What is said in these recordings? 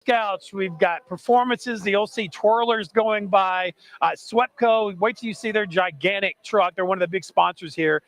Scouts. We've got performances. The OC Twirlers going by. Swepco. Wait till you see their gigantic truck. They're one of the big sponsors here.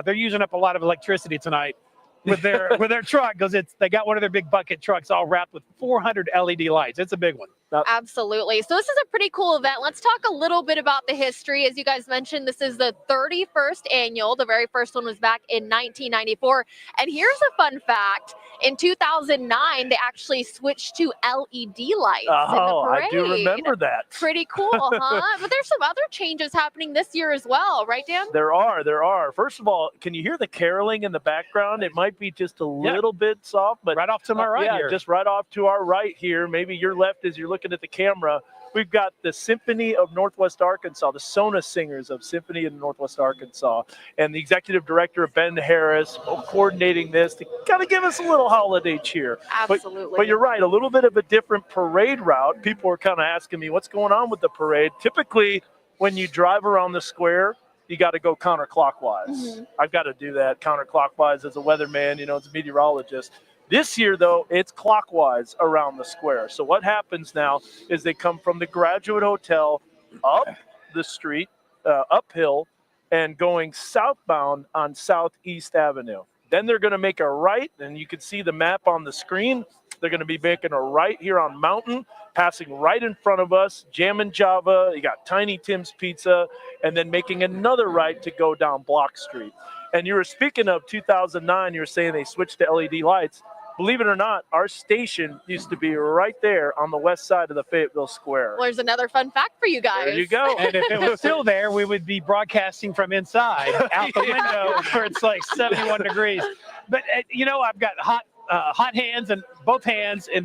They're using up a lot of electricity tonight with their truck because they got one of their big bucket trucks all wrapped with 400 LED lights. It's a big one. Absolutely. So this is a pretty cool event. Let's talk a little bit about the history. As you guys mentioned, this is the 31st annual. The very first one was back in 1994. And here's a fun fact. In 2009, they actually switched to LED lights in the parade. I do remember that. Pretty cool, huh? But there's some other changes happening this year as well, right, Dan? There are. First of all, can you hear the caroling in the background? It might be just a little bit soft, but right off to my right here. Just right off to our right here. Maybe your left as you're looking at the camera. We've got the Symphony of Northwest Arkansas, the Sona Singers of Symphony of Northwest Arkansas, and the executive director, Ben Harris, coordinating this to kind of give us a little holiday cheer. Absolutely. But you're right, a little bit of a different parade route. People are kind of asking me, what's going on with the parade? Typically, when you drive around the square, you got to go counterclockwise. Mm-hmm. I've got to do that counterclockwise as a weatherman, as a meteorologist. This year, though, it's clockwise around the square. So what happens now is they come from the Graduate Hotel up the street, uphill, and going southbound on Southeast Avenue. Then they're going to make a right, and you can see the map on the screen. They're going to be making a right here on Mountain, passing right in front of us, Jam and Java. You got Tiny Tim's Pizza, and then making another right to go down Block Street. And you were speaking of 2009, you were saying they switched to LED lights. Believe it or not, our station used to be right there on the west side of the Fayetteville Square. Well, there's another fun fact for you guys. There you go. And if it was still there, we would be broadcasting from inside, out the window, where it's like 71 degrees. But, I've got hot hands and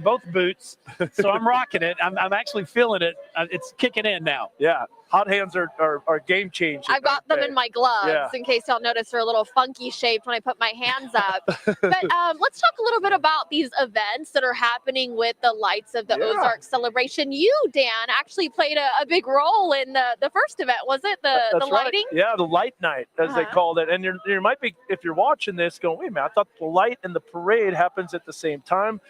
both boots, so I'm rocking it. I'm actually feeling it. It's kicking in now. Yeah. Hot hands are game changing. I've got them in my gloves in case y'all notice they're a little funky shaped when I put my hands up. But let's talk a little bit about these events that are happening with the lights of the Ozarks celebration. You, Dan, actually played a big role in the first event, was it? The lighting? Right. Yeah, the light night, as they called it. And there might be, if you're watching this, going, wait a minute, I thought the light and the parade happens at the same time.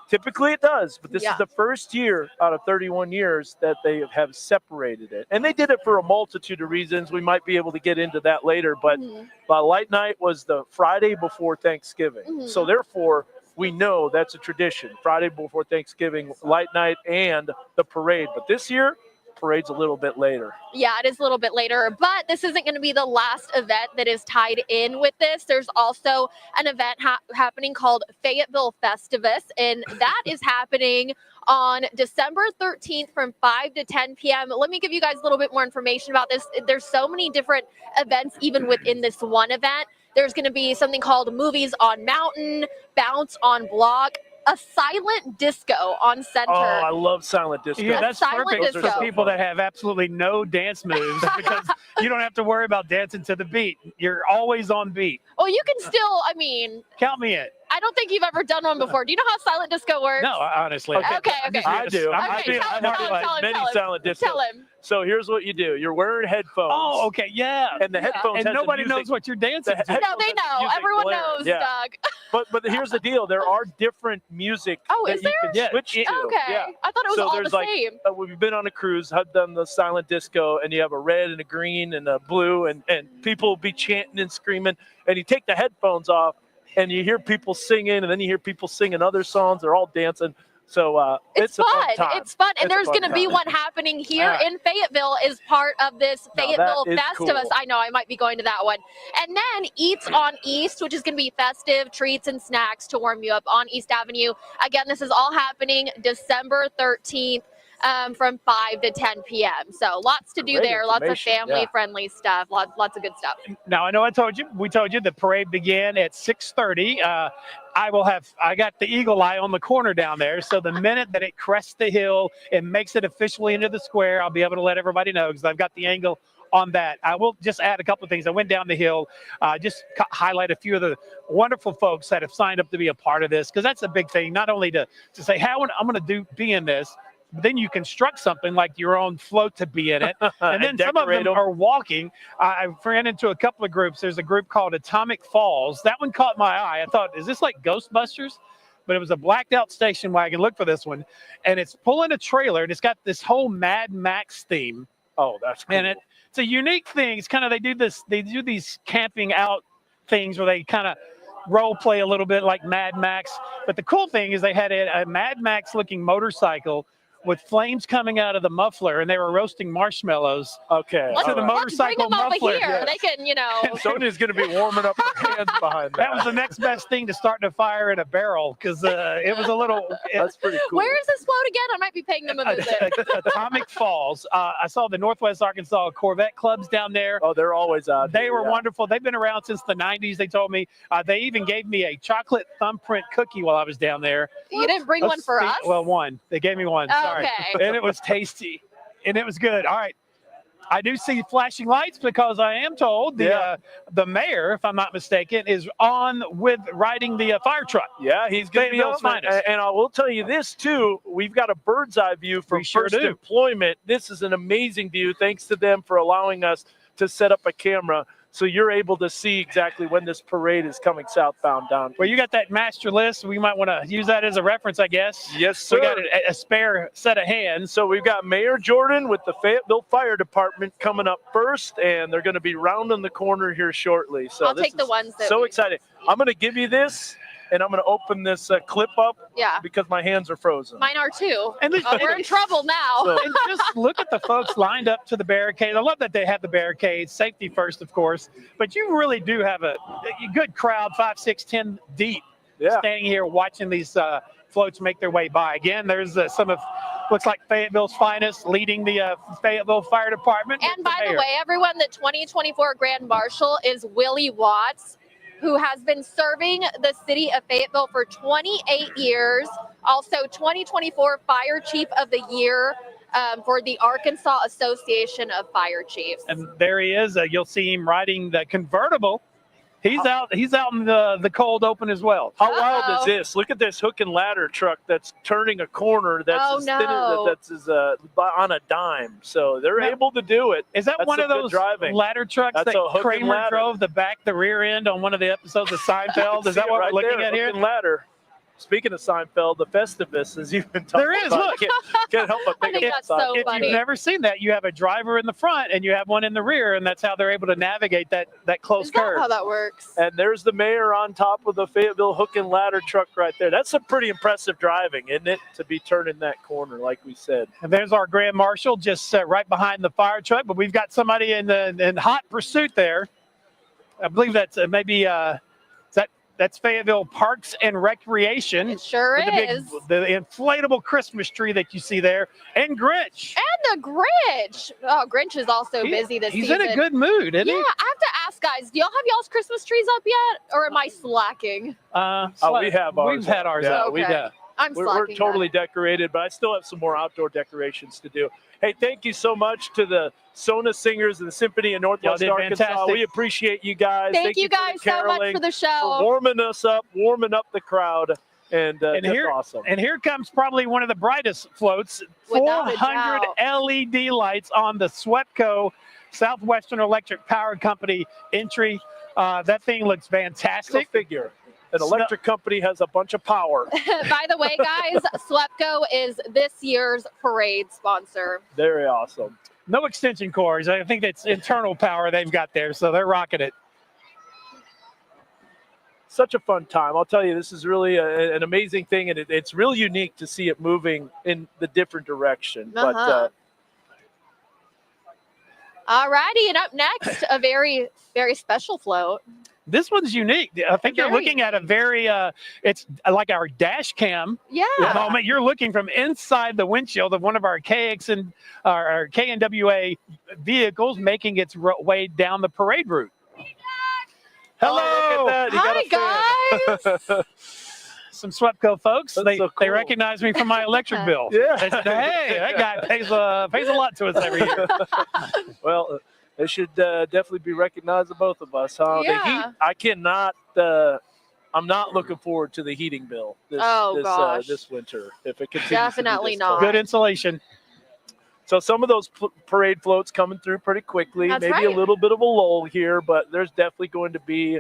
Typically it does, but this is the first year out of 31 years that they have separated it. And they did it for a multitude of reasons. We might be able to get into that later, but Light Night was the Friday before Thanksgiving. So therefore, we know that's a tradition. Friday before Thanksgiving, Light Night, and the parade. But this year, parade's a little bit later. Yeah, it is a little bit later, but this isn't going to be the last event that is tied in with this. There's also an event happening called Fayetteville Festivus, and that is happening on December 13th from 5 to 10 p.m. Let me give you guys a little bit more information about this. There's so many different events even within this one event. There's going to be something called Movies on Mountain, Bounce on Block, a silent disco on center. Oh, I love silent disco. Yeah, that's perfect for people that have absolutely no dance moves because you don't have to worry about dancing to the beat. You're always on beat. Well, you can still, count me in. I don't think you've ever done one before. Do you know how silent disco works? No, honestly. Okay. I do. Tell Many silent disco. Tell him. So here's what you do. You're wearing headphones. Oh, okay, yeah. And the headphones and nobody knows what you're dancing to. No, they know. Everyone knows, Doug. But here's the deal. There are different music is that there? you can switch to. Okay. Yeah. I thought it was all the same. We've been on a cruise, I've done the silent disco, and you have a red and a green and a blue, and people will be chanting and screaming, and you take the headphones off, and you hear people singing, and then you hear people singing other songs. They're all dancing. So it's fun. A fun time. It's fun. And there's going to be one happening here in Fayetteville as part of this Fayetteville Festivus. Cool. I know I might be going to that one. And then Eats on East, which is going to be festive treats and snacks to warm you up on East Avenue. Again, this is all happening December 13th. From 5 to 10 p.m. So lots to do there, lots of family-friendly stuff, lots of good stuff. Now, I know we told you the parade began at 6:30. I got the eagle eye on the corner down there, so the minute that it crests the hill and makes it officially into the square, I'll be able to let everybody know because I've got the angle on that. I will just add a couple of things. I went down the hill, just highlight a few of the wonderful folks that have signed up to be a part of this, because that's a big thing, not only to say, hey, I'm going to be in this, but then you construct something like your own float to be in it. And then some of them are walking. I ran into a couple of groups. There's a group called Atomic Falls. That one caught my eye. I thought, is this like Ghostbusters? but it was a blacked out station wagon. Look for this one. And it's pulling a trailer, and it's got this whole Mad Max theme. Oh, that's cool. And it's a unique thing. It's kind of, they do these camping out things where they kind of role play a little bit like Mad Max. But the cool thing is they had a Mad Max looking motorcycle with flames coming out of the muffler, and they were roasting marshmallows. Okay. Let's, To the motorcycle let's bring them muffler. over here. Yes. They can, you know. Sonia's going to be warming up her hands behind that. That was the next best thing to start a fire in a barrel, because it was a little. That's pretty cool. Where is this float again? I might be paying them a visit. Atomic Falls. I saw the Northwest Arkansas Corvette clubs down there. Oh, they're always out They here, were yeah. wonderful. They've been around since the 90s, they told me. They even gave me a chocolate thumbprint cookie while I was down there. You didn't bring one for us? Well, one. They gave me one. Sorry. Okay. And it was tasty. And it was good. All right. I do see flashing lights because I am told the mayor, if I'm not mistaken, is on with riding the fire truck. Yeah, he's going to be Fayetteville's on. finest. And I will tell you this, too. We've got a bird's eye view from We sure First do. Employment. This is an amazing view. Thanks to them for allowing us to set up a camera so you're able to see exactly when this parade is coming southbound down. Well, you got that master list. We might want to use that as a reference, I guess. Yes, sir. We got a spare set of hands. So we've got Mayor Jordan with the Fayetteville Fire Department coming up first, and they're going to be rounding the corner here shortly. So I'll this take the is ones that so we- exciting. I'm going to give you this, and I'm going to open this clip up Yeah. because my hands are frozen. Mine are too. And We're in trouble now. So- And just look at the folks lined up to the barricade. I love that they have the barricades, safety first, of course. But you really do have a good crowd, 5, 6, 10 deep, Yeah. standing here watching these floats make their way by. Again, there's some of, looks like Fayetteville's finest leading the Fayetteville Fire Department. And with by the mayor. way, everyone, the 2024 Grand Marshal is Willie Watts, who has been serving the city of Fayetteville for 28 years. Also, 2024 Fire Chief of the Year for the Arkansas Association of Fire Chiefs. And there he is. You'll see him riding the convertible. He's out in the cold open as well. How wild Uh-oh. is this? Look at this hook and ladder truck that's turning a corner that's Oh, as thin no. that's on a dime. So they're Now- able to do it. Is that That's one some of good those driving. ladder trucks That's a that hook and Kramer ladder. drove the rear end on one of the episodes of Seinfeld? Is See that it what right we're looking there, at here? hook and ladder. Speaking of Seinfeld, the Festivus, as you've been talking There is, about. look. Can't help but I think think that's of so If funny. you've never seen that, you have a driver in the front and you have one in the rear, and that's how they're able to navigate that close Is that curve. how that works? And there's the mayor on top of the Fayetteville hook and ladder truck right there. That's some pretty impressive driving, isn't it, to be turning that corner, like we said. And there's our Grand Marshal just right behind the fire truck, but we've got somebody in hot pursuit there. I believe that's maybe that's Fayetteville Parks and Recreation. It sure with is. the inflatable Christmas tree that you see there, and Grinch. And the Grinch. Oh, Grinch is also busy this He's season. in a good mood, isn't Yeah, I have to ask, guys, do y'all have y'all's Christmas trees up yet? Or am I slacking? he? We have ours. We've had ours Yeah, up. Okay. Yeah. I'm We're slacking. totally decorated, but I still have some more outdoor decorations to do. Hey, thank you so much to the Sona Singers and the Symphony of Northwest Y'all did Arkansas. fantastic. We appreciate you guys. Thank you for the guys so much caroling, for the for show. warming us up, warming up the crowd, and just here, awesome. And here comes probably one of the brightest floats. Without a 400 doubt. LED lights on the SWEPCO Southwestern Electric Power Company entry. That thing looks Go fantastic. figure. An electric company has a bunch of power. By the way, guys, SWEPCO is this year's parade sponsor. Very awesome. No extension cords. I think it's internal power they've got there, so they're rocking it. Such a fun time. I'll tell you, this is really an amazing thing, and it's real unique to see it moving in the different direction. But Uh-huh. All righty, and up next, a very, very special float. This one's unique. I think you're Very looking at a very, it's like our dash cam Yeah. moment. You're looking from inside the windshield of one of our KX and our KNWA vehicles making its way down the parade route. Hello. Oh, look at that. He got a Hi, fan. guys. Some SWEPCO folks. That's They so they cool. recognize me from my electric bill. Yeah. They said, hey, that guy pays a lot to us every year. Well, they should definitely be recognized of both of us, huh? The Yeah. heat, I cannot. I'm not looking forward to the heating bill Oh, gosh. this winter if it continues. Definitely to be this not. cold. Good insulation. So some of those parade floats coming through pretty quickly. That's Maybe right. a little bit of a lull here, but there's definitely going to be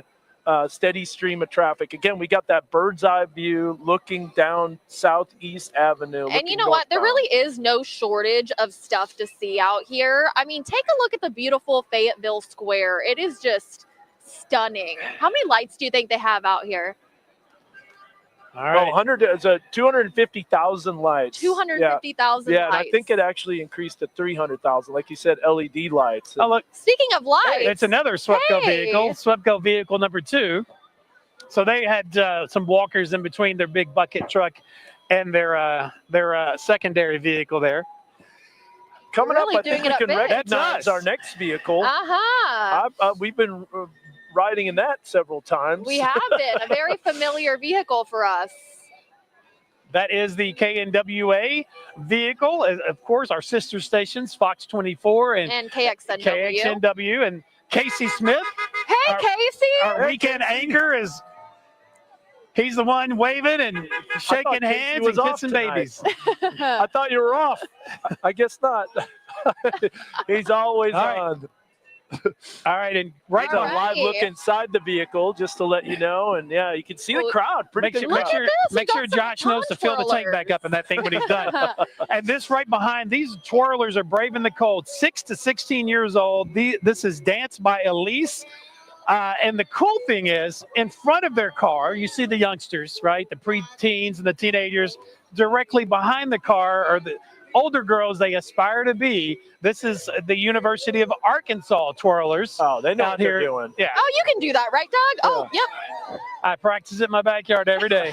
steady stream of traffic. Again, we got that bird's eye view looking down Southeast Avenue. And you know what? There really is no shortage of stuff to see out here. I mean, take a look at the beautiful Fayetteville Square. It is just stunning. How many lights do you think they have out here? All right. 250,000 lights. 250,000 Yeah, lights. and I think it actually increased to 300,000. Like you said, LED lights. Oh, look. Speaking of lights. It's another Swepco Hey. vehicle, Swepco vehicle number 2. So they had some walkers in between their big bucket truck and their secondary vehicle there. Coming Really up, I doing think we it up can big. recognize That's us. our next vehicle. Uh-huh. We've been riding in that several times. We have been. A very familiar vehicle for us. That is the KNWA vehicle. Of course, our sister stations, Fox 24 and And KXNW. KXNW. And Casey Smith, Hey, Casey. our weekend anchor, he's the one waving and shaking Casey hands was and off kissing tonight. babies. I thought you were off. I guess not. He's always All right. on. All right, and right He's on now, live look inside the vehicle just to let you know. And yeah, you can see the Well, crowd. Pretty big Look crowd. at this. We make got sure some Josh knows to fill the tank back up in that thing when he's done. And this right behind, these twirlers are braving the cold, 6 to 16 years old. This is Dance by Elise. And the cool thing is, in front of their car, you see the youngsters, right? The preteens and the teenagers. Directly behind the car are the older girls they aspire to be. This is the University of Arkansas twirlers. Oh, they know out what they're here. doing. Yeah, Oh, you can do that, right, Doug? Oh, yep. I practice it in my backyard every day.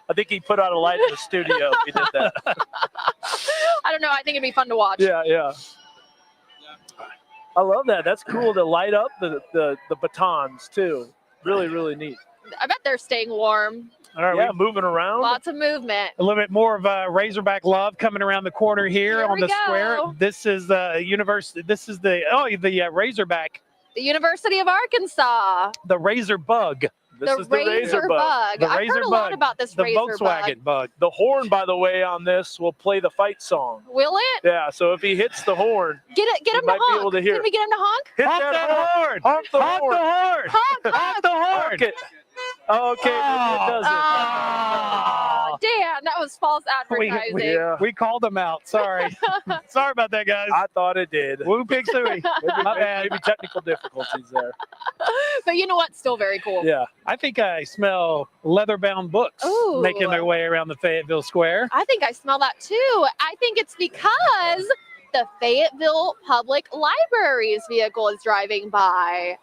I think he put out a light in the studio if he did that. I don't know. I think it'd be fun to watch. Yeah. I love that. That's cool to light up the batons too. Really, really neat. I bet they're staying warm. All right, Yeah, moving around. Lots of movement. a little bit more of Razorback love coming around the corner here Here on we the go. square. This is the university. This is the Razorback, The University of Arkansas. the Razor Bug, This is the Razor Bug. The I've Razor heard a lot Bug. about this the Razor Volkswagen Bug. The horn, by the way, on this will play the fight song. Will it? Yeah, so if he hits the horn, Get You him to might be honk. able to hear. Can we get him to honk? hit Honk that the horn. horn! Honk the Honk horn. the horn! Honk, Honk honk. the horn! Honk it. Okay, maybe it doesn't. Oh, damn, that was false advertising. Yeah, We called them out. Sorry. Sorry about that, guys. I thought it did. Woo pig suey. My bad. Maybe technical difficulties there. But you know what? Still very cool. Yeah. I think I smell leather-bound books Ooh. making their way around the Fayetteville Square. I think I smell that too. I think it's because the Fayetteville Public Library's vehicle is driving by.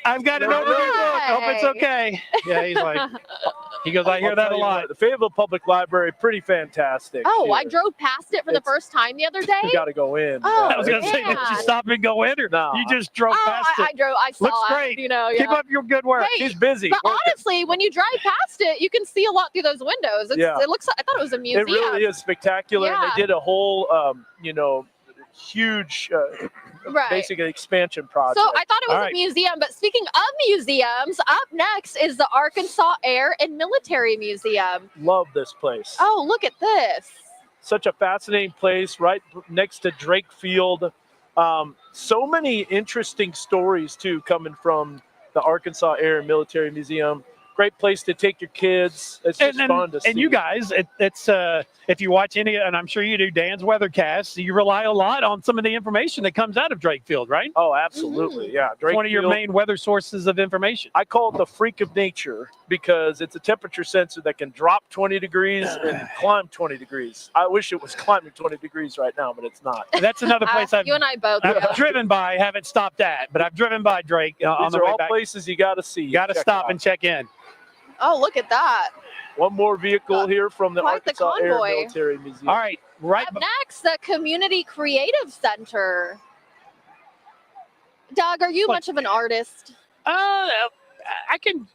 I've got an No, overdue no. book. Hope it's okay. Yeah, he's like, he goes, I hear I'll that tell a you lot. what, the Fayetteville Public Library, pretty fantastic. Oh, here. I drove past it for the It's- first time the other day. You got to go in. Oh, I was going to say, did you man. stop and go in, or No. you just drove Oh, past I it? drove. I saw Looks it. great. You know, Keep yeah. up your good work. Hey, He's busy. But working. honestly, when you drive past it, you can see a lot through those windows. Yeah. It looks. I thought it was a museum. It really is spectacular. And Yeah. they did a whole, huge, Right. basically expansion project. So I thought it was All a right. museum, but speaking of museums, up next is the Arkansas Air and Military Museum. Love this place. Oh, look at this. Such a fascinating place right next to Drake Field. So many interesting stories, too, coming from the Arkansas Air and Military Museum. Great place to take your kids. It's just fun to see. And you guys, it's if you watch any, and I'm sure you do, Dan's Weathercast, you rely a lot on some of the information that comes out of Drake Field, right? Oh, absolutely. Yeah. It's Drake one of your Field, main weather sources of information. I call it the freak of nature because it's a temperature sensor that can drop 20 degrees and climb 20 degrees. I wish it was climbing 20 degrees right now, but it's not. That's another place You and I both. I've Yeah. driven by, haven't stopped at, but I've driven by Drake on These the are way all back. places you got to see. You got to Check stop out. and check in. Oh, look at that. One more vehicle here from the Quite the Arkansas Air convoy. Military Museum. All right, right. Up next, the Community Creative Center. Doug, are you What? much of an artist? I can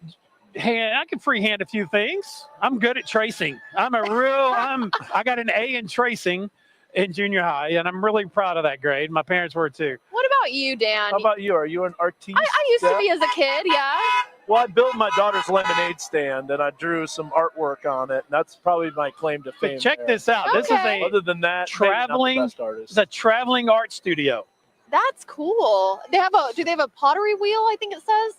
freehand a few things. I'm good at tracing. I got an A in tracing in junior high, and I'm really proud of that grade. My parents were too. What about you, Dan? How about you? Are you an artiste? I used to Yeah? be as a kid, yeah. Well, I built my daughter's lemonade stand, and I drew some artwork on it. And that's probably my claim to fame. But check there. this out. This is Okay. Other than that, Traveling- maybe not the best artist. It's a traveling art studio. That's cool. Do they have a pottery wheel, I think it says?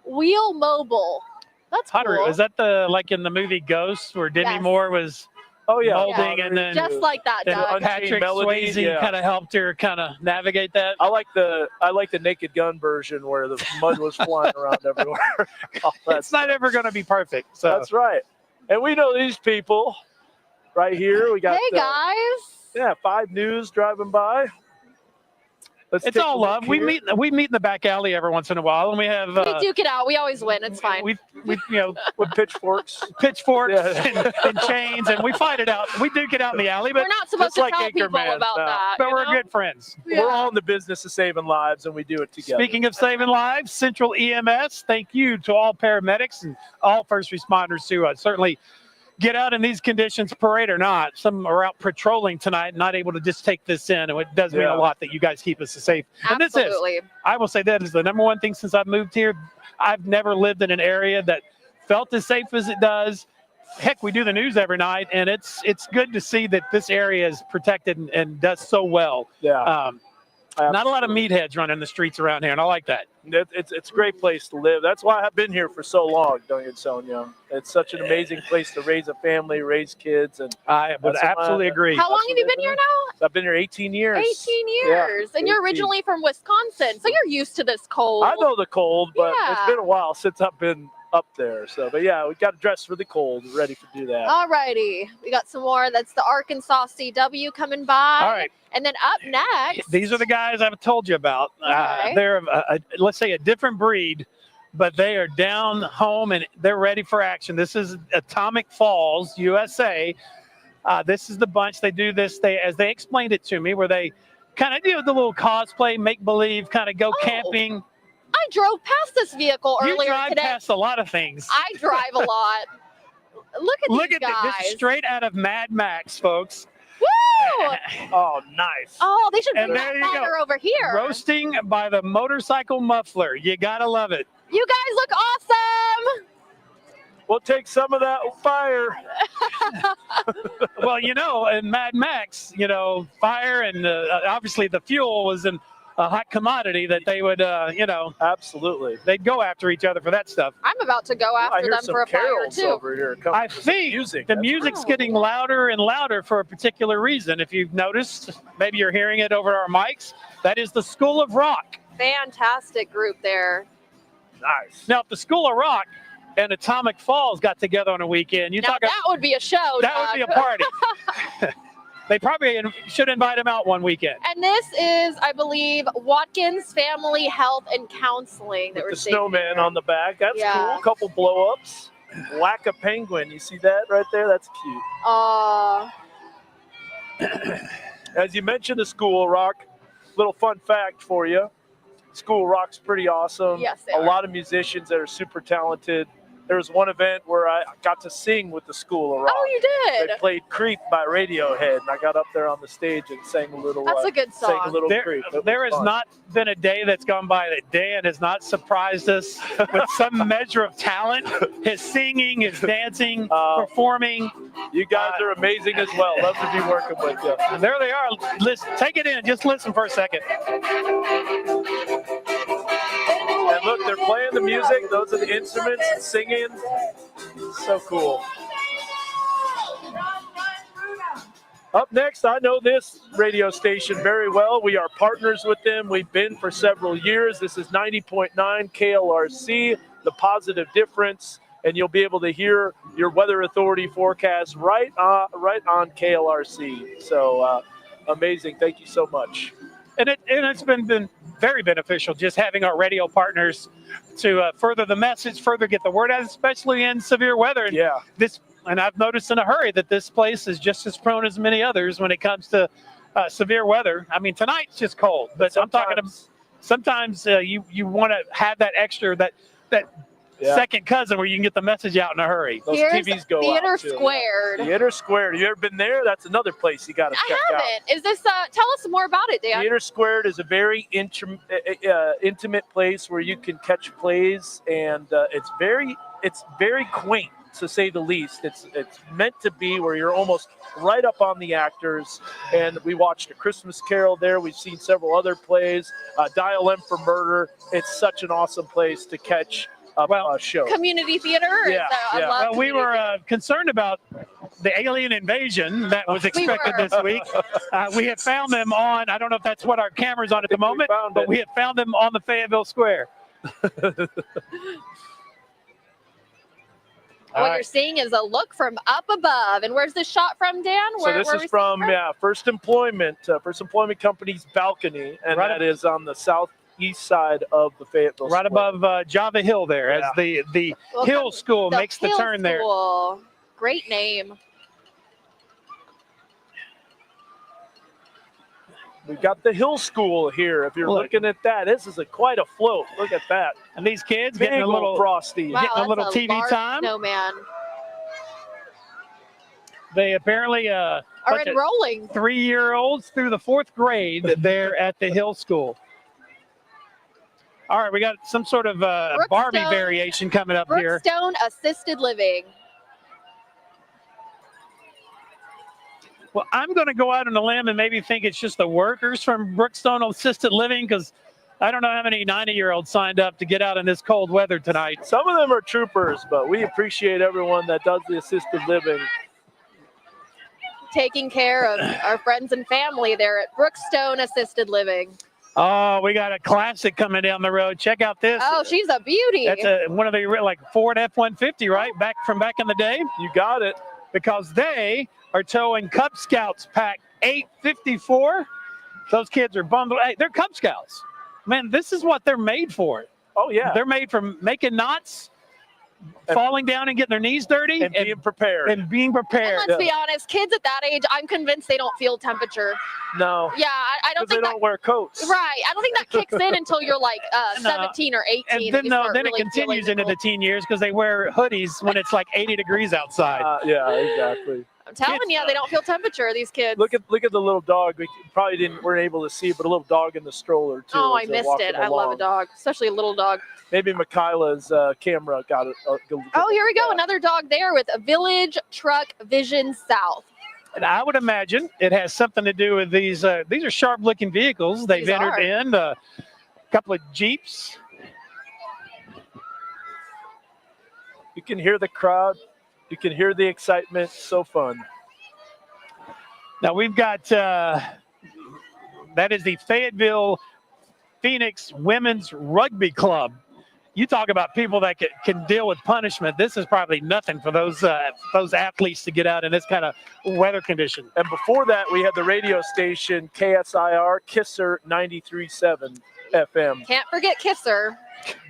Wheel Mobile. That's Pottery. cool. Is that like in the movie Ghost where Demi Yes. Moore was Oh yeah, molding and then Just like that, then Doug. Patrick Melody, Swayze yeah. kind of helped her kind of navigate that? I like the Naked Gun version where the mud was flying around everywhere. It's not ever going to be perfect. So That's right. And we know these people right here. We got Hey, guys. 5 News driving by. Let's it's take all a look love. We here. meet in the back alley every once in a while, and we have We duke it out. We always win. It's fine. we with pitchforks. pitchforks Yeah. and chains, and we fight it out. We duke it out in the alley, but We're not supposed just to like tell people Anchorman, about that. but you we're know? good friends. Yeah. We're all in the business of saving lives, and we do it together. Speaking of saving lives, Central EMS, thank you to all paramedics and all first responders who certainly get out in these conditions, parade or not. Some are out patrolling tonight, not able to just take this in, and it does mean a lot that you guys keep us safe. And this Absolutely. is, I will say that is the number one thing since I've moved here. I've never lived in an area that felt as safe as it does. Heck, we do the news every night, and it's good to see that this area is protected and does so well. Yeah. Not a lot of meatheads running the streets around here, and I like that. It's a great place to live. That's why I've been here for so long, Doug and Sonia. It's such an amazing place to raise a family, raise kids, and I would absolutely agree. How long have you been here now? I've been here 18 years. 18 years. And you're 18. originally from Wisconsin, so you're used to this cold. I know the cold, but Yeah. it's been a while since I've been up there. So, but yeah, we got to dress for the cold, ready to do that. Alrighty. We got some more. That's the Arkansas CW coming by. All right. And then up next. These are the guys I've told you about. Okay. They're, let's say, a different breed, but they are down home and they're ready for action. This is Atomic Falls, USA. This is the bunch. They do this, as they explained it to me, where they kind of do the little cosplay, make-believe, kind of go camping. I drove past this vehicle You earlier drive today. past a lot of things. I drive a lot. Look Look at at guys. this is straight out of Mad Max, folks. Woo! Oh, nice. Oh, they should And bring there that you go. fire over here. Roasting by the motorcycle muffler. You gotta love it. You guys look awesome. We'll take some of that fire. Well, in Mad Max, fire and obviously the fuel was a hot commodity that they would, Absolutely. they'd go after each other for that stuff. I'm about to go I after hear them some for a fire carols too. over here. Coming. I think music. the That's music's cool. getting louder and louder for a particular reason. If you've noticed, maybe you're hearing it over our mics. That is the School of Rock. Fantastic group there. nice. Now, if the School of Rock and Atomic Falls got together on a weekend, Now that would be a show. that would be a Doug. party. They probably should invite him out one weekend. And this is, I believe, Watkins Family Health and Counseling that With we're the seeing snowman here. on the back. That's Yeah. cool. Couple blow-ups. Whack a penguin. You see that right there? That's cute. As you mentioned, the School of Rock. Little fun fact for you. School of Rock's pretty awesome. Yes, they a are. lot of musicians that are super talented. There was one event where I got to sing with the School of Rock. Oh, you They did. played "Creep" by Radiohead, and I got up there on the stage and sang a little. That's a good sang a song. little There, "Creep." It there was has fun. not been a day that's gone by that Dan has not surprised us with some measure of talent. His singing, his dancing, performing. You guys are amazing as well. Love to be working with you. And there they are. Listen, take it in. Just listen for a second. And look, they're playing the music. Those are the instruments and singing. So cool. Up next, I know this radio station very well. We are partners with them. We've been for several years. This is 90.9 KLRC, The Positive Difference, and you'll be able to hear your Weather Authority forecast right on KLRC. So amazing. Thank you so much. And it's been very beneficial just having our radio partners to further the message, further get the word out, especially in severe weather. And Yeah. And I've noticed in a hurry that this place is just as prone as many others when it comes to severe weather. I mean, tonight's just cold, but I'm talking about sometimes you want to have that extra, that second cousin where you can get the message out in a hurry. Those Here's TVs go Theater out, too. Squared. Theater Squared. You ever been there? That's another place you got to check I out. haven't. Is this? Tell us more about it, Dan. Theater Squared is a very intimate place where you can catch plays, and it's very quaint, to say the least. It's meant to be where you're almost right up on the actors. And we watched A Christmas Carol there. We've seen several other plays. Dial M for Murder. It's such an awesome place to catch show. Community theater. Yeah, I yeah. love Well, we community were concerned about the alien invasion that was expected were. this week. We had found them on, I don't know if that's what our camera's on at the moment, but we had found them on the Fayetteville Square. What you're seeing is a look from up above. And where's this shot from, Dan? So this is from First Employment Company's balcony, and Right that is on the southeast side of the Fayetteville Right Square. above Java Hill there, as the Hill School makes the turn there. Great name. We've got the Hill School here. If you're looking at that, this is quite a float. Look at that. And these kids Big getting a little frosty. Wow, getting a little that's TV large time. Snowman. They apparently Are enrolling. 3-year-olds through the 4th grade there at the Hill School. All right, we got some sort of Barbie variation coming up here. Brookstone Assisted Living. Well, I'm going to go out on a limb and maybe think it's just the workers from Brookstone Assisted Living, because I don't know how many 90-year-olds signed up to get out in this cold weather tonight. Some of them are troopers, but we appreciate everyone that does the assisted living. Taking care of our friends and family there at Brookstone Assisted Living. Oh, we got a classic coming down the road. Check out this. Oh, she's a beauty. That's one of the Ford F-150, right? Back in the day. You got it. Because they are towing Cub Scouts Pack 854. Those kids are bundled. Hey, they're Cub Scouts. Man, this is what they're made for. Oh, yeah. They're made for making knots, falling down and getting their knees dirty. And being prepared. And being prepared. And let's be honest, kids at that age, I'm convinced they don't feel temperature. No. Yeah, I don't think they don't wear coats. Right. I don't think that kicks in until you're like 17 or 18. And then it continues into the teen years because they wear hoodies when it's like 80 degrees outside. Yeah, exactly. I'm telling you, they don't feel temperature, these kids. Look at the little dog. We probably weren't able to see, but a little dog in the stroller too. Oh, I missed it. I love a dog, especially a little dog. Maybe Michaela's camera got it. Oh, here we go. Another dog there with a Village Truck Vision South. And I would imagine it has something to do with these. These are sharp-looking vehicles they've entered in. A couple of Jeeps. You can hear the crowd. You can hear the excitement. So fun. Now we've got, that is the Fayetteville Phoenix Women's Rugby Club. You talk about people that can deal with punishment. This is probably nothing for those athletes to get out in this kind of weather condition. And before that, we had the radio station KSIR, Kisser 93.7 FM. Can't forget Kisser.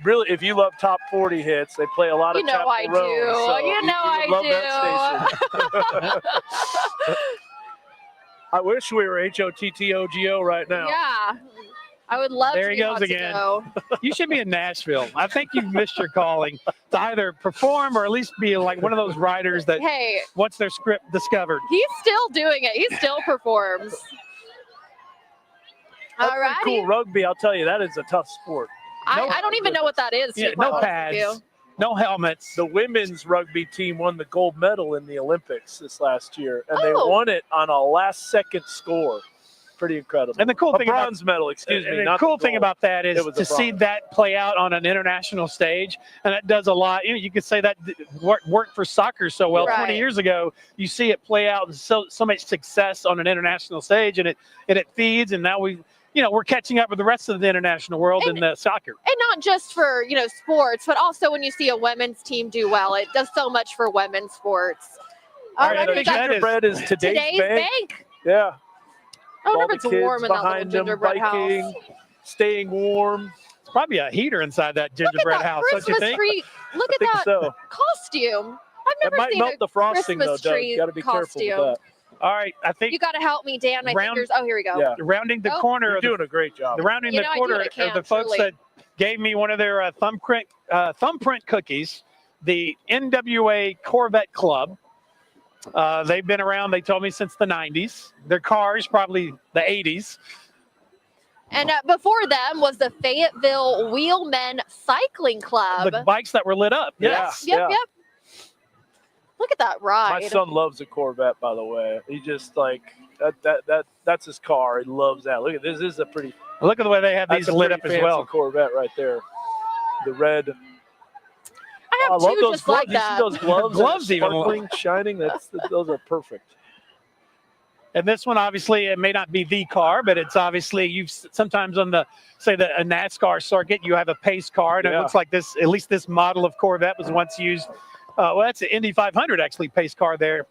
Really, if you love top 40 hits, they play a lot of Chapel I Roan, do. so you know I love do. That station. I wish we were HOTTOGO right now. Yeah. I would love there to he goes again. You should be in Nashville. I think you've missed your calling to either perform or at least be like one of those writers that wants their script discovered. He's still doing it. He still performs. That's all right. Cool rugby, I'll tell you, that is a tough sport. I don't even know what that is. Yeah, no pads, no helmets. The women's rugby team won the gold medal in the Olympics this last year, and they won it on a last-second score. Pretty incredible. And the cool thing bronze medal, excuse me. The cool thing about that is to see that play out on an international stage, and that does a lot. You could say that worked for soccer so well 20 years ago. You see it play out with so much success on an international stage, and it feeds. And now we're catching up with the rest of the international world in soccer. And not just for sports, but also when you see a women's team do well, it does so much for women's sports. All right, the gingerbread is today's bank. Yeah. I wonder if it's warm in that little gingerbread house. Staying warm. It's probably a heater inside that gingerbread house, don't you think? Tree. Look at that costume. I've never seen melt the frosting, Christmas though, Doug. tree You got to be careful with that. All right, I think you got to help me, Dan. My fingers. Oh, here we go. Yeah. Rounding the corner. You're doing a great job. Rounding the corner are the folks that gave me one of their thumbprint cookies, the NWA Corvette Club. They've been around, they told me, since the 90s. Their cars, probably the 80s. And before them was the Fayetteville Wheelmen Cycling Club. The bikes that were lit up. Yes. Yep. Look at that ride. My son loves a Corvette, by the way. He just that's his car. He loves that. Look at this. This is a pretty. Look at the way they have these lit up as well. Corvette right there. The red I have love two those just gloves. like You see that. those gloves? Gloves even. Sparkling, shining. Those are perfect. And this one, obviously, it may not be the car, but it's obviously sometimes on a NASCAR circuit, you have a pace car, and it looks like this. At least this model of Corvette was once used. Well, that's an Indy 500 actually pace car there.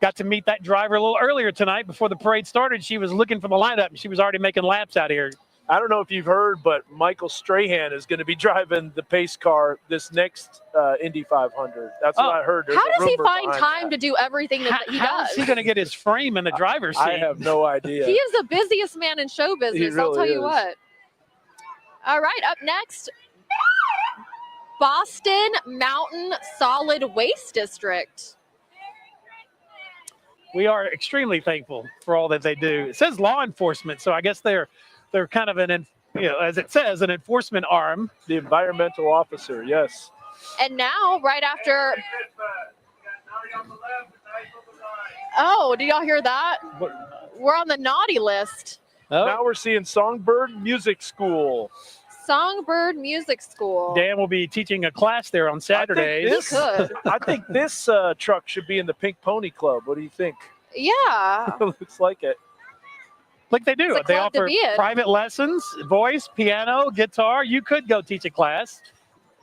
Got to meet that driver a little earlier tonight before the parade started. She was looking for the lineup, and she was already making laps out here. I don't know if you've heard, but Michael Strahan is going to be driving the pace car this next Indy 500. That's what I heard. How does he find time to do everything that he does? How is he going to get his frame in the driver's seat? I have no idea. He is the busiest man in show business, Really I'll tell you is. what. All right, up next, Boston Mountain Solid Waste District. We are extremely thankful for all that they do. It says law enforcement, so I guess they're kind of as it says, an enforcement arm. The environmental officer, yes. And now, right after. Oh, do y'all hear that? We're on the naughty list. Oh. Now we're seeing Songbird Music School. Songbird Music School. Dan will be teaching a class there on Saturdays. I think this truck should be in the Pink Pony Club. What do you think? Yeah. Looks like it. Like they do. It's a They club to offer be in. private lessons, voice, piano, guitar. You could go teach a class.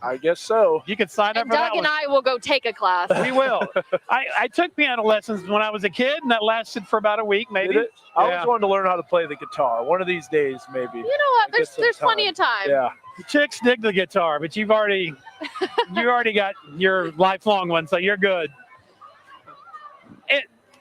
I guess so. You could sign up And for that Doug and one. I will go take a class. We will. I took piano lessons when I was a kid, and that lasted for about a week, maybe. Did it? I always wanted to learn how to play the guitar. One of these days, maybe. You know what? There's plenty of time. Yeah. The chicks dig the guitar, but you already got your lifelong one, so you're good.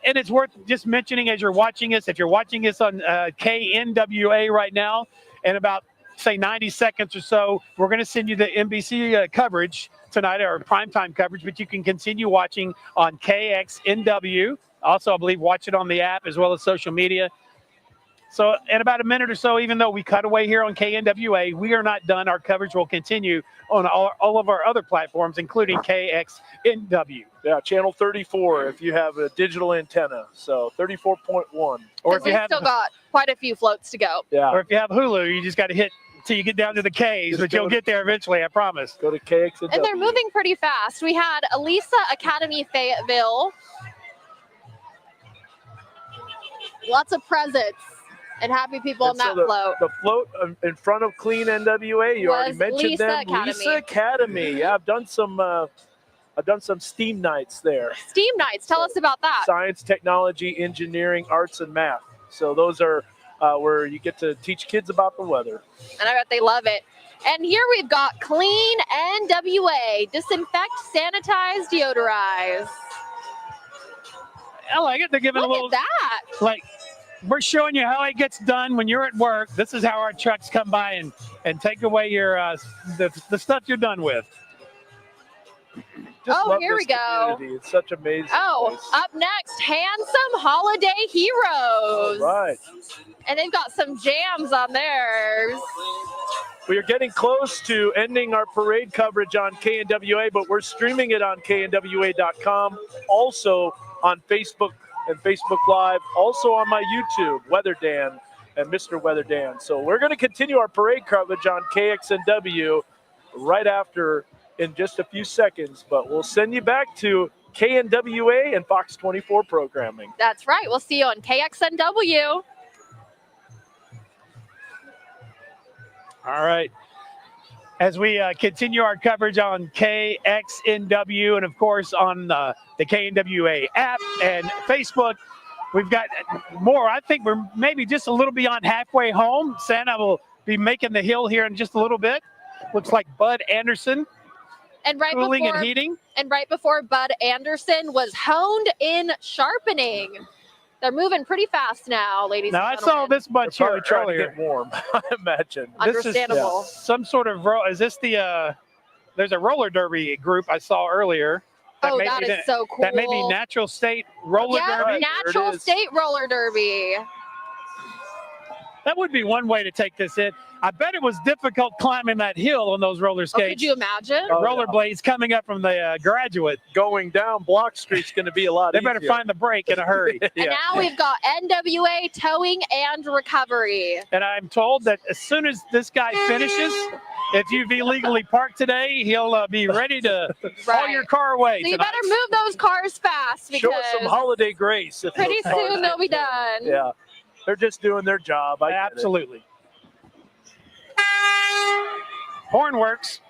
And it's worth just mentioning as you're watching us, if you're watching us on KNWA right now, in about, say, 90 seconds or so, we're going to send you the NBC coverage tonight, our primetime coverage, but you can continue watching on KXNW. Also, I believe, watch it on the app as well as social media. So in about a minute or so, even though we cut away here on KNWA, we are not done. Our coverage will continue on all of our other platforms, including KXNW. Yeah, channel 34 if you have a digital antenna. So 34.1. Or if you have still got quite a few floats to go. Yeah. Or if you have Hulu, you just got to hit till you get down to the K's, but you'll get there eventually, I promise. Go to KXNW. And they're moving pretty fast. We had Elisa Academy Fayetteville. Lots of presents and happy people on that float. The float in front of Clean NWA, you already mentioned Lisa them. Academy. Lisa Academy. Yeah, I've done some STEAM nights there. STEAM nights. Tell us about that. Science, technology, engineering, arts, and math. So those are where you get to teach kids about the weather. And I bet they love it. And here we've got Clean NWA. Disinfect, sanitize, deodorize. I like it. They're giving Look a little, at that. like, we're showing you how it gets done when you're at work. This is how our trucks come by and take away your the stuff you're done with. Just love here this we go. community. It's such amazing. place. Up next, Handsome Holiday Heroes. All right. And they've got some jams on theirs. We are getting close to ending our parade coverage on KNWA, but we're streaming it on KNWA.com, also on Facebook and Facebook Live, also on my YouTube, Weather Dan and Mr. Weather Dan. So we're going to continue our parade coverage on KXNW right after in just a few seconds, but we'll send you back to KNWA and Fox 24 programming. That's right. We'll see you on KXNW. All right. As we continue our coverage on KXNW and, of course, on the KNWA app and Facebook, we've got more. I think we're maybe just a little beyond halfway home. Santa will be making the hill here in just a little bit. Looks like Bud Anderson. And right cooling before, and heating. And right before Bud Anderson was honed in sharpening. They're moving pretty fast now, ladies Now, and I gentlemen. saw this bunch They're here probably trying earlier. to get warm, I imagine. Understandable. This is some sort of is this the there's a roller derby group I saw earlier. That is so cool. That may be Natural State Roller Derby. Natural State Roller Derby. That would be one way to take this in. I bet it was difficult climbing that hill on those roller Oh, skates. could you imagine? Rollerblades coming up from the Graduate. Going down Block Street's going to be a lot They easier. better find the break in a hurry. And now we've got NWA towing and recovery. And I'm told that as soon as this guy finishes, if you've illegally parked today, he'll be ready to haul your car away. So you tonight. better move those cars fast because Show us some holiday grace. If pretty those cars- soon they'll be done. Yeah, they're just doing their job. I get it. Absolutely. Horn works.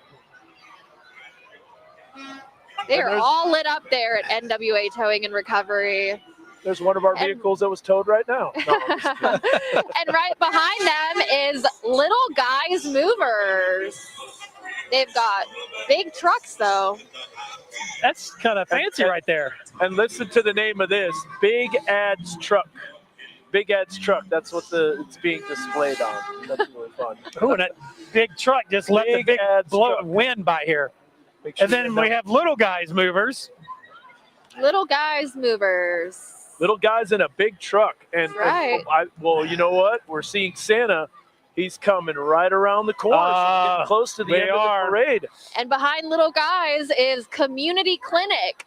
They And are there's- all lit up there at NWA Towing and Recovery. There's one of our vehicles that was towed right now. No, I'm just kidding. And right behind them is Little Guys Movers. They've got big trucks though. That's kind of fancy right there. And listen to the name of this: Big Ads Truck. Big Ads Truck. That's what it's being displayed on. That's really fun. Ooh, and that big truck just left a Big big Ads blow truck. wind by here. Make sure And then you we know. have Little Guys Movers. Little Guys Movers. Little guys in a big truck. And, Right. well, you know what? We're seeing Santa. He's coming right around the corner. So we're getting close to the they end of are. the parade. And behind Little Guys is Community Clinic.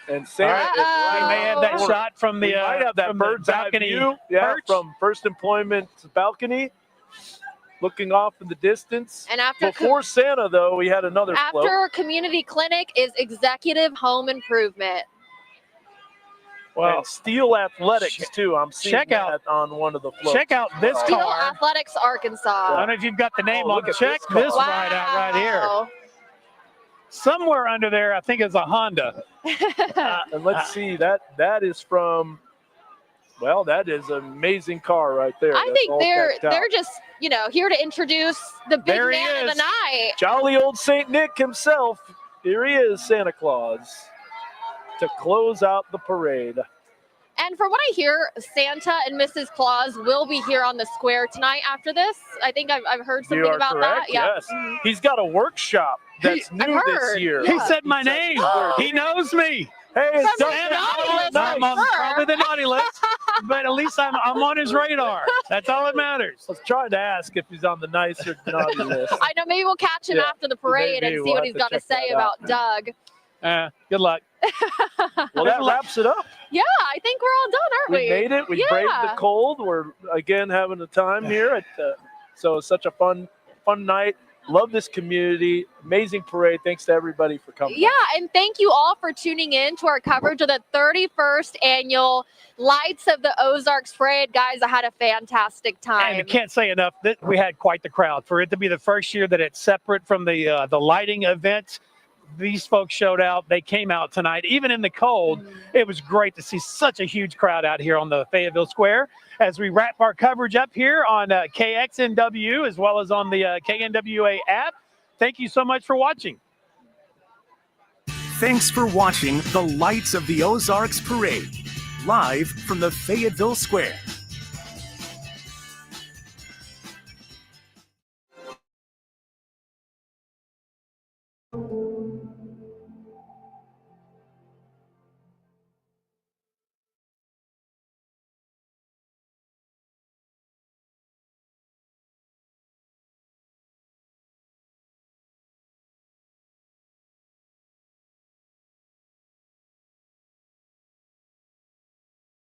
And Santa All right. is We right may have around that the corner. shot from the We might have that from the bird's eye balcony view. Yeah, perch. from First Employment balcony, looking off in the distance. And after Before Santa, though, we had another float. after Community Clinic is Executive Home Improvement. Well, And Steel Athletics, too. I'm seeing check out- that on one of the floats. check out this Steel car. Athletics I Arkansas. don't know if you've got the name Oh, on. look at Check this car. this ride out right here. Somewhere under there, I think is a Honda. And let's see, that is from, well, that is an amazing car right there. I That's think all they're decked out. just, here to introduce the big There he man of the is. night. Jolly old St. Nick himself. Here he is, Santa Claus, to close out the parade. And from what I hear, Santa and Mrs. Claus will be here on the square tonight after this. I think I've heard something You are about correct, that. Yeah. yes. He's got a workshop that's I've new this heard, year. He yeah. said my name. He knows me. Hey, From it's the Santa, naughty list, I'm for on sure. probably the naughty list, but at least I'm on his radar. That's all that matters. I was trying to ask if he's on the nice or naughty list. I know. Maybe we'll catch him Yeah, after the parade maybe and we'll see what have he's to got to check say that out. about Doug. Good luck. Well, that wraps it up. Yeah, I think we're all done, aren't We we? made it. We braved the Yeah. cold. We're again having a time here. So it's such a fun night. Love this community. Amazing parade. Thanks to everybody for coming. Yeah, and thank you all for tuning in to our coverage of the 31st annual Lights of the Ozarks Parade. Guys, I had a fantastic time. And I can't say enough that we had quite the crowd. For it to be the first year that it's separate from the lighting event, these folks showed out. They came out tonight, even in the cold. It was great to see such a huge crowd out here on the Fayetteville Square as we wrap our coverage up here on KXNW as well as on the KNWA app. Thank you so much for watching. Thanks for watching the Lights of the Ozarks Parade, live from the Fayetteville Square.